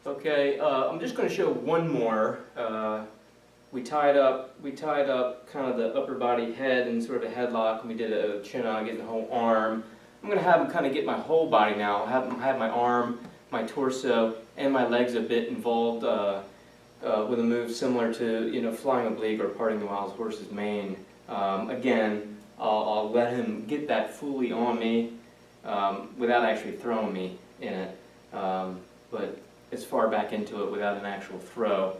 Okay, I'm just going to show one more. We tied up kind of the upper body head in sort of a headlock, and we did a chin on, getting the whole arm. I'm going to have him kind of get my whole body now. Have my arm, my torso, and my legs a bit involved with a move similar to flying oblique or parting the wild horse's mane. Again, I'll let him get that fully on me without actually throwing me in it, but as far back into it without an actual throw,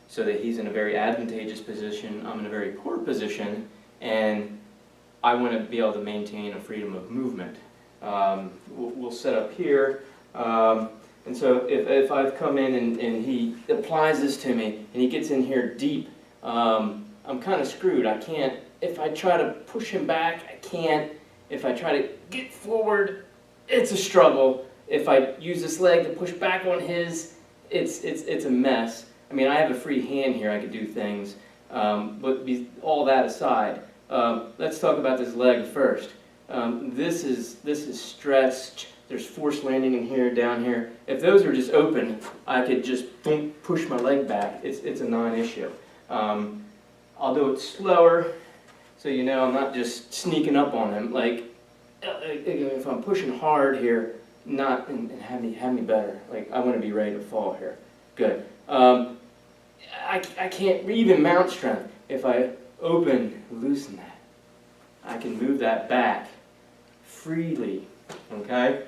so that he's in a very advantageous position, I'm in a very poor position, and I want to be able to maintain a freedom of movement. We'll set up here, and so if I've come in and he applies this to me, and he gets in here deep, I'm kind of screwed. I can't, if I try to push him back, I can't. If I try to get forward, it's a struggle. If I use this leg to push back on his, it's a mess. I mean, I have a free hand here, I could do things, but all that aside, let's talk about this leg first. This is stretched. There's forced landing in here, down here. If those are just open, I could just push my leg back. It's a non-issue. I'll do it slower, so I'm not just sneaking up on him. Like if I'm pushing hard here, and have me better. Like I want to be ready to fall here. Good. I can't even mount strength. If I open, loosen that, I can move that back freely. Okay.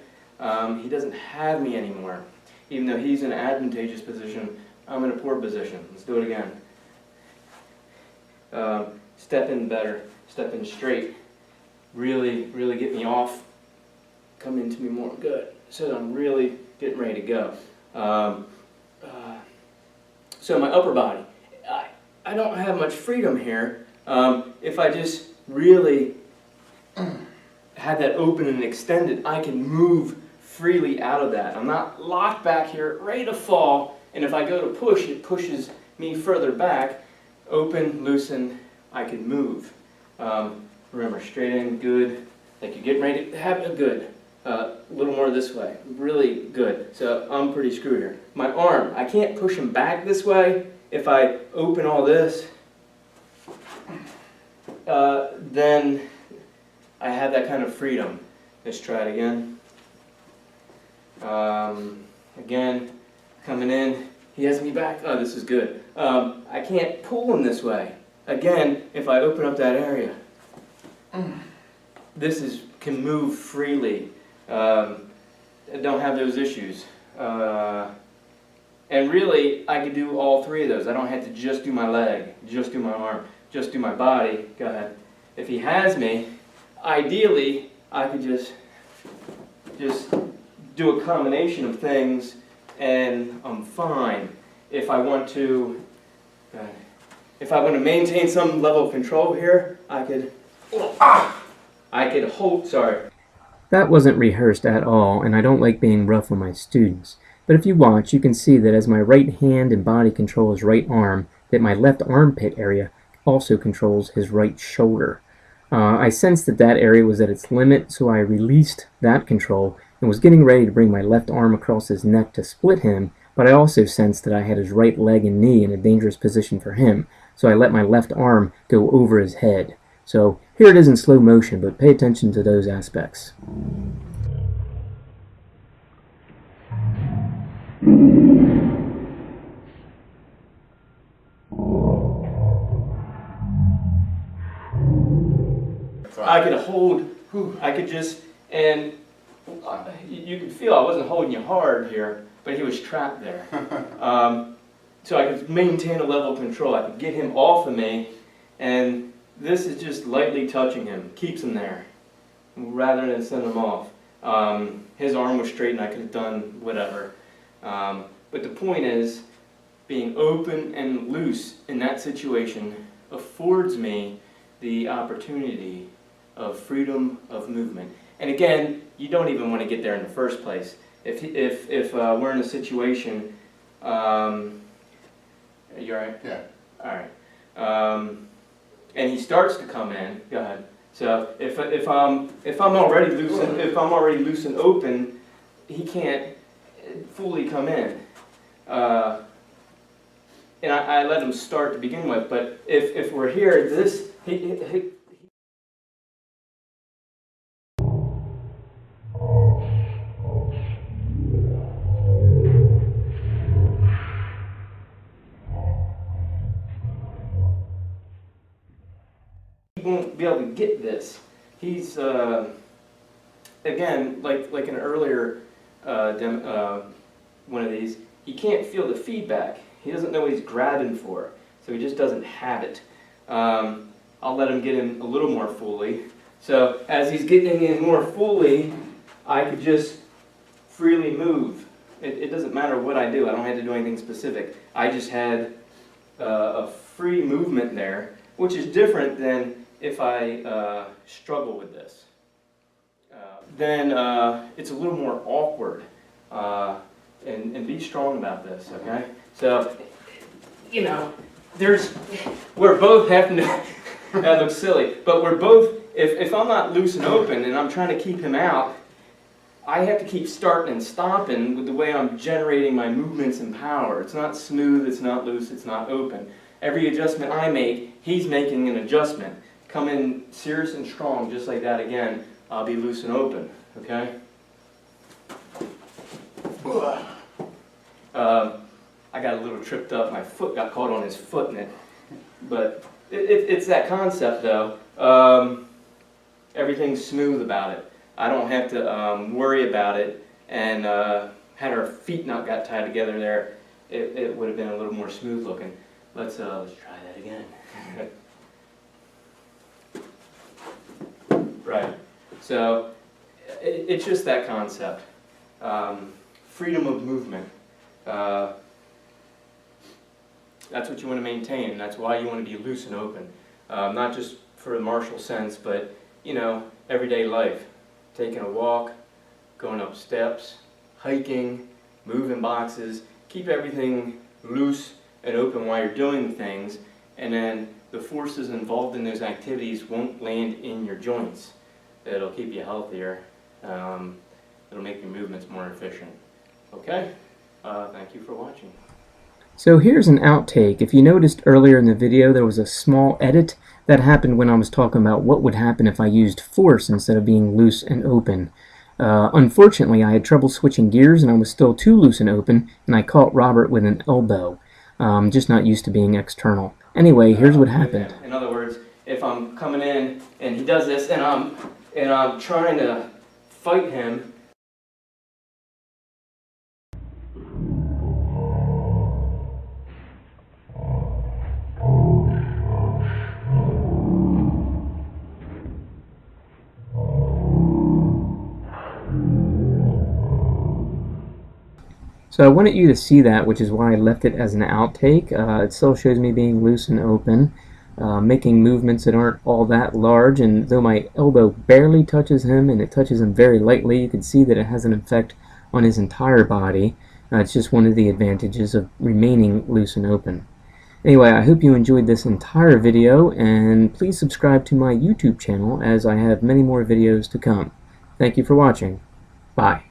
He doesn't have me anymore. Even though he's in an advantageous position, I'm in a poor position. Let's do it again. Step in better. Step in straight. Really get me off. Come into me more. Good. So I'm really getting ready to go. So my upper body. I don't have much freedom here. If I just really had that open and extended, I can move freely out of that. I'm not locked back here, ready to fall, and if I go to push, it pushes me further back. Open, loosen, I can move. Remember, straight in, good. Like you're getting ready to have it, good. A little more this way, really good. So I'm pretty screwed here. My arm, I can't push him back this way. If I open all this, then I have that kind of freedom. Let's try it again. Again, coming in, he has me back. Oh, this is good. I can't pull him this way. Again, if I open up that area, this can move freely. I don't have those issues. And really, I could do all three of those. I don't have to just do my leg, just do my arm, just do my body. Go ahead. If he has me, ideally, I could just do a combination of things, and I'm fine. If I want to maintain some level of control here, I could hold. Sorry. That wasn't rehearsed at all, and I don't like being rough on my students. But if you watch, you can see that as my right hand and body control his right arm, that my left armpit area also controls his right shoulder. I sensed that area was at its limit, so I released that control and was getting ready to bring my left arm across his neck to split him, but I also sensed that I had his right leg and knee in a dangerous position for him, so I let my left arm go over his head. So here it is in slow motion, but pay attention to those aspects. I could hold, I could just, and you could feel I wasn't holding you hard here, but he was trapped there. So I could maintain a level of control. I could get him off of me, and this is just lightly touching him, keeps him there, rather than send him off. His arm was straight and I could have done whatever. But the point is, being open and loose in that situation affords me the opportunity of freedom of movement. And again, you don't even want to get there in the first place. If we're in a situation, are you all right? Yeah. All right. And he starts to come in. Go ahead. So if I'm already loose and open, he can't fully come in. and I let him start to begin with. But if we're here, this he won't be able to get this. He's again, like an earlier one of these, he can't feel the feedback. He doesn't know what he's grabbing for, so he just doesn't have it. I'll let him get in a little more fully. So as he's getting in more fully, I could just freely move. It doesn't matter what I do. I don't have to do anything specific. I just had a free movement there, which is different than if I struggle with this. Then it's a little more awkward. And be strong about this, okay? So, you know, we're both having to, that looks silly, but we're both, if I'm not loose and open and I'm trying to keep him out, I have to keep starting and stopping with the way I'm generating my movements and power. It's not smooth, it's not loose, it's not open. Every adjustment I make, he's making an adjustment. Come in serious and strong, just like that again, I'll be loose and open, okay? I got a little tripped up. My foot got caught on his foot in it. But it's that concept, though. Everything's smooth about it. I don't have to worry about it. And had our feet not got tied together there, it would have been a little more smooth looking. Let's try that again. Right. So it's just that concept. Freedom of movement. That's what you want to maintain, and that's why you want to be loose and open. Not just for a martial sense, but, you know, everyday life. Taking a walk, going up steps, hiking, moving boxes. Keep everything loose and open while you're doing things, and then the forces involved in those activities won't land in your joints. It'll keep you healthier. It'll make your movements more efficient. Okay? Thank you for watching. So here's an outtake. If you noticed earlier in the video, there was a small edit that happened when I was talking about what would happen if I used force instead of being loose and open. Unfortunately, I had trouble switching gears and I was still too loose and open, and I caught Robert with an elbow. Just not used to being external. Anyway, here's what happened. In other words, if I'm coming in and he does this and I'm trying to fight him, So I wanted you to see that, which is why I left it as an outtake. It still shows me being loose and open, making movements that aren't all that large, and though my elbow barely touches him and it touches him very lightly, you can see that it has an effect on his entire body. It's just one of the advantages of remaining loose and open. Anyway, I hope you enjoyed this entire video, and please subscribe to my YouTube channel as I have many more videos to come. Thank you for watching. Bye.